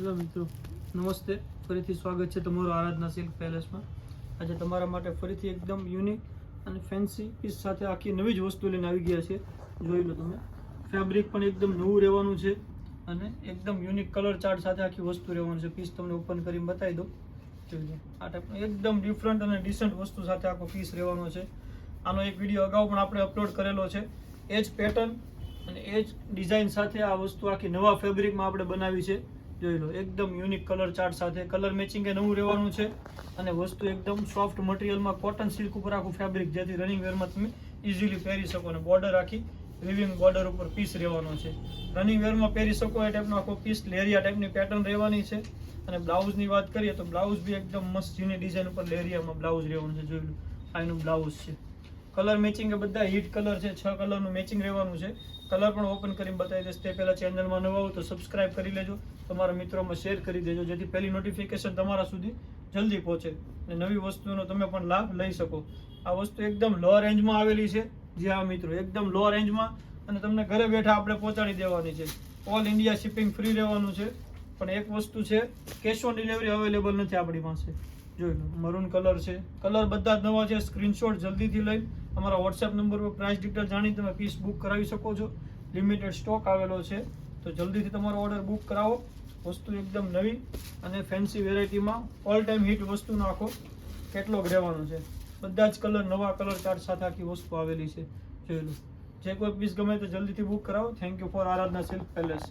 Hello મિત્રો, નમસ્તે. ફરીથી સ્વાગત છે તમારું આરાધના સિલ્ક પેલેસમાં. આજે તમારા માટે ફરીથી એકદમ યુનિક અને ફેન્સી પીસ સાથે આખી નવી જ વસ્તુ લઈને આવી ગયા છે. જોઈ લો તમે, ફેબ્રિક પણ એકદમ નવું રહેવાનું છે અને એકદમ યુનિક કલર ચાર્ટ સાથે આખી વસ્તુ રહેવાનું છે. પીસ તમને ઓપન કરીને બતાવી દઉં. જોઈ લો, આ ટાઈપનું એકદમ ડિફરન્ટ અને ડિસન્ટ વસ્તુ સાથે આખો પીસ રહેવાનો છે. આનો એક વિડીયો અગાઉ પણ આપણે અપલોડ કરેલો છે. એ જ પેટર્ન અને એ જ ડિઝાઇન સાથે આ વસ્તુ આખી નવા ફેબ્રિકમાં આપણે બનાવી છે. જોઈ લો, એકદમ યુનિક કલર ચાર્ટ સાથે કલર મેચિંગ એ નવું રહેવાનું છે અને વસ્તુ એકદમ સોફ્ટ મટીરિયલમાં કોટન સિલ્ક ઉપર આખું ફેબ્રિક, જેથી રનિંગ વેરમાં તમે ઇઝીલી પહેરી શકો. અને બોર્ડર આખી વિવિંગ બોર્ડર ઉપર પીસ રહેવાનો છે. રનિંગ વેરમાં પહેરી શકો એ ટાઈપનો આખો પીસ, લેરિયા ટાઈપની પેટર્ન રહેવાની છે. અને બ્લાઉઝની વાત કરીએ તો બ્લાઉઝ બી એકદમ મસ્ત ઝીણી ડિઝાઇન ઉપર લેરિયામાં બ્લાઉઝ રહેવાનું છે. જોઈ લો, આ એનું બ્લાઉઝ છે. કલર મેચિંગ એ બધા હિટ કલર છે. 6 કલરનું મેચિંગ રહેવાનું છે. કલર પણ ઓપન કરીને બતાવી દઈશ. તે પહેલાં ચેનલમાં નવા હો તો સબસ્ક્રાઇબ કરી લેજો, તમારા મિત્રોમાં શેર કરી દેજો, જેથી પહેલી નોટિફિકેશન તમારા સુધી જલ્દી પહોંચે અને નવી વસ્તુનો તમે પણ લાભ લઈ શકો. આ વસ્તુ એકદમ લો રેન્જમાં આવેલી છે. જી હા મિત્રો, એકદમ લો રેન્જમાં અને તમને ઘરે બેઠા આપણે પહોંચાડી દેવાની છે. ઓલ ઇન્ડિયા શિપિંગ ફ્રી રહેવાનું છે. પણ એક વસ્તુ છે, કેશ ઓન ડિલિવરી અવેલેબલ નથી આપણી પાસે. જોઈ લો, મરૂન કલર છે. કલર બધા જ નવા છે. સ્ક્રીનશોટ જલ્દીથી લઈ અમારા વોટ્સએપ નંબર પર પ્રાઇસ ડિટેલ જાણી તમે પીસ બુક કરાવી શકો છો. લિમિટેડ સ્ટોક આવેલો છે, તો જલ્દીથી તમારો ઓર્ડર બુક કરાવો. વસ્તુ એકદમ નવી અને ફેન્સી વેરાયટીમાં ઓલ ટાઈમ હિટ વસ્તુનો આખો કેટલોગ રહેવાનો છે. બધા જ કલર નવા કલર ચાર્ટ સાથે આખી વસ્તુ આવેલી છે. જોઈ લો, જે કોઈ પીસ ગમે તો જલ્દીથી બુક કરાવો. Thank you for Aradhana silk palace.